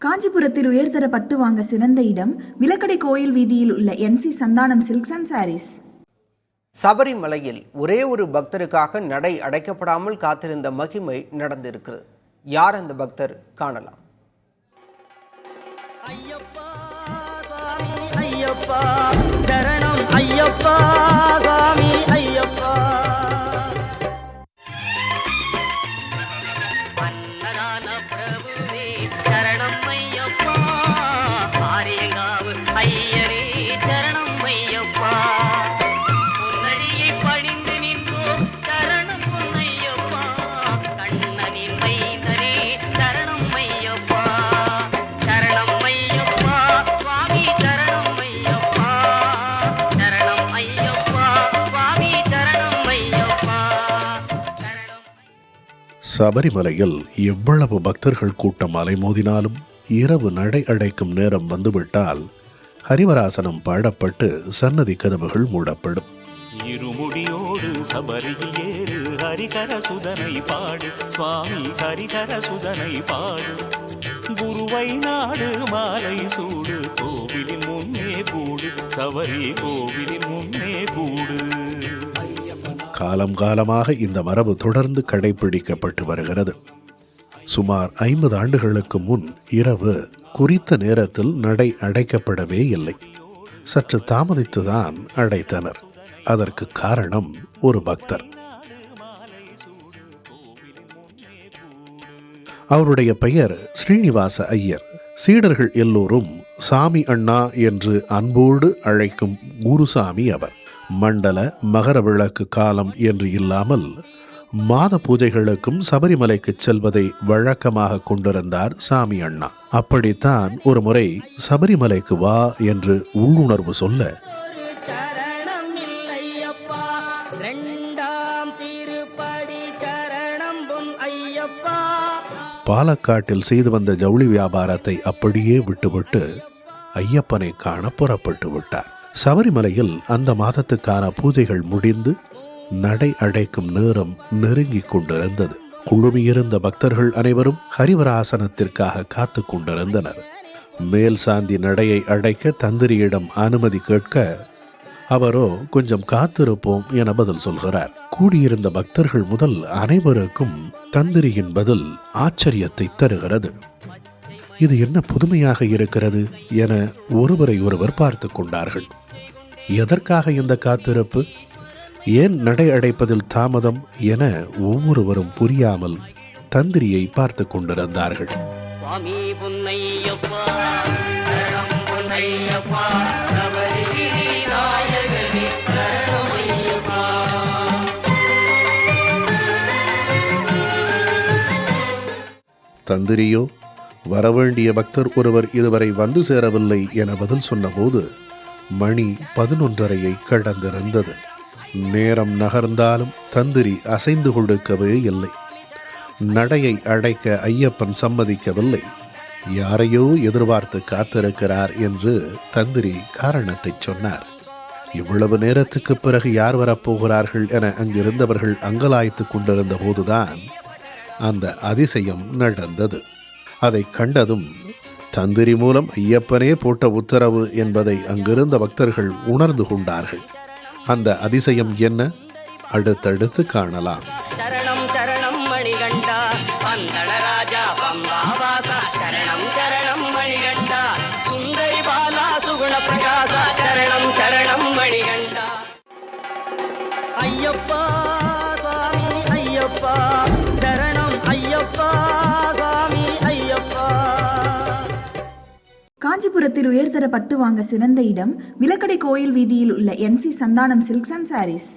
காஞ்சிபுரத்தில் உயர்தர பட்டு வாங்க சிறந்த இடம் விலக்கடை கோயில் வீதியில் உள்ள NC Santhanam silks and sarees. சபரிமலையில் ஒரே ஒரு பக்தருக்காக நடை அடைக்கப்படாமல் காத்திருந்த மகிமை நடந்திருக்கிறது. யார் அந்த பக்தர் காணலாம். ஐயப்பா சுவாமி ஐயப்பா சரணம் ஐயப்பா சுவாமி ஐயப்பா அன்னதான பிரபுவே சரணம் ஐயப்பா ஆரியங்காவு ஐயரே சரணம் ஐயப்பா பொன்னடியை பணிந்து நின்றோம் சரணம் பொன்னையப்பா கண்ணனின் மைந்தனே சரணம் ஐயப்பா சரணம் ஐயப்பா சுவாமி சரணம் ஐயப்பா சரணம் ஐயப்பா சுவாமி சரணம் ஐயப்பா சரணம். சபரிமலையில் எவ்வளவு பக்தர்கள் கூட்டம் அலைமோதினாலும் இரவு நடை அடைக்கும் நேரம் வந்துவிட்டால் ஹரிவராசனம் பாடப்பட்டு சன்னதி கதவுகள் மூடப்படும். இருமுடியோடு சபரியில் ஏறு ஹரிகர சுதனை பாடு சுவாமி ஹரிகர சுதனை பாடு குருவை நாடு மாலை சூடு கோவிலின் முன்னே கூடு சபரி கோவிலின் முன்னே கூடு. காலம் காலமாக இந்த மரபு தொடர்ந்து கடைபிடிக்கப்பட்டு வருகிறது. சுமார் 50 ஆண்டுகளுக்கு முன் இரவு குறித்த நேரத்தில் நடை அடைக்கப்படவே இல்லை. சற்று தாமதித்துதான் அடைத்தனர். அதற்கு காரணம் ஒரு பக்தர். அவருடைய பெயர் ஸ்ரீனிவாச ஐயர். சீடர்கள் எல்லோரும் சாமி அண்ணா என்று அன்போடு அழைக்கும் குருசாமி அவர். மண்டல மகர விளக்கு காலம் என்று இல்லாமல் மாத பூஜைகளுக்கும் சபரிமலைக்கு செல்வதை வழக்கமாக கொண்டிருந்தார் சாமி அண்ணா. அப்படித்தான் ஒரு முறை சபரிமலைக்கு வா என்று உள்ளுணர்வு சொல்ல சரணம் இல்லையப்பா இரண்டாம் திருப்படி சரணம் பொன் ஐயப்பா. பாலக்காட்டில் செய்து வந்த ஜவுளி வியாபாரத்தை அப்படியே விட்டுவிட்டு ஐயப்பனை காண புறப்பட்டு விட்டார். சபரிமலையில் அந்த மாதத்துக்கான பூஜைகள் முடிந்து நடை அடைக்கும் நேரம் நெருங்கிக் கொண்டிருந்தது. குழுமியிருந்த பக்தர்கள் அனைவரும் ஹரிவராசனத்திற்காக காத்து கொண்டிருந்தனர். மேல் சாந்தி நடையை அடைக்க தந்திரியிடம் அனுமதி கேட்க அவரோ கொஞ்சம் காத்திருப்போம் என பதில் சொல்கிறார். கூடியிருந்த பக்தர்கள் முதல் அனைவருக்கும் தந்திரியின் பதில் ஆச்சரியத்தை தருகிறது. இது என்ன புதுமையாக இருக்கிறது என ஒருவரை ஒருவர் பார்த்து கொண்டார்கள். எதற்காக இந்த காத்திருப்பு, ஏன் நடை அடைப்பதில் தாமதம் என ஒவ்வொருவரும் புரியாமல் தந்திரியை பார்த்து கொண்டிருந்தார்கள். சுவாமி பொன்னையப்பா சரணம் பொன்னையப்பா சபரிகிரி நாயகனே சரணம் ஐயப்பா. தந்திரியோ வரவேண்டிய பக்தர் ஒருவர் இதுவரை வந்து சேரவில்லை என பதில் சொன்னபோது மணி 11:30 கடந்திருந்தது. நேரம் நகர்ந்தாலும் தந்திரி அசைந்து கொடுக்கவே இல்லை. நடையை அடைக்க ஐயப்பன் சம்மதிக்கவில்லை. யாரையோ எதிர்பார்த்து காத்திருக்கிறார் என்று தந்திரி காரணத்தை சொன்னார். இவ்வளவு நேரத்துக்கு பிறகு யார் வரப்போகிறார்கள் என அங்கிருந்தவர்கள் அங்கலாய்த்து கொண்டிருந்த போதுதான் அந்த அதிசயம் நடந்தது. அதை கண்டதும் தந்திரி மூலம் ஐயப்பனே போட்ட உத்தரவு என்பதை அங்கிருந்த பக்தர்கள் உணர்ந்து கொண்டார்கள். அந்த அதிசயம் என்ன, அடுத்தடுத்து காணலாம். சரணம் சரணம் மணிகண்டா பந்தளராஜா பம்பாவாசா சரணம் சரணம் மணிகண்டா சுந்தரி பாலா சுகுண பிரகாசா சரணம் சரணம் மணிகண்டா. ஐயப்பா சுவாமி ஐயப்பா சரணம் ஐயப்பா சுவாமி ஐயப்பா. காஞ்சிபுரத்தில் உயர்தர பட்டு வாங்க சிறந்த இடம் விலக்கடை கோயில் வீதியில் உள்ள NC Santhanam silks and saris.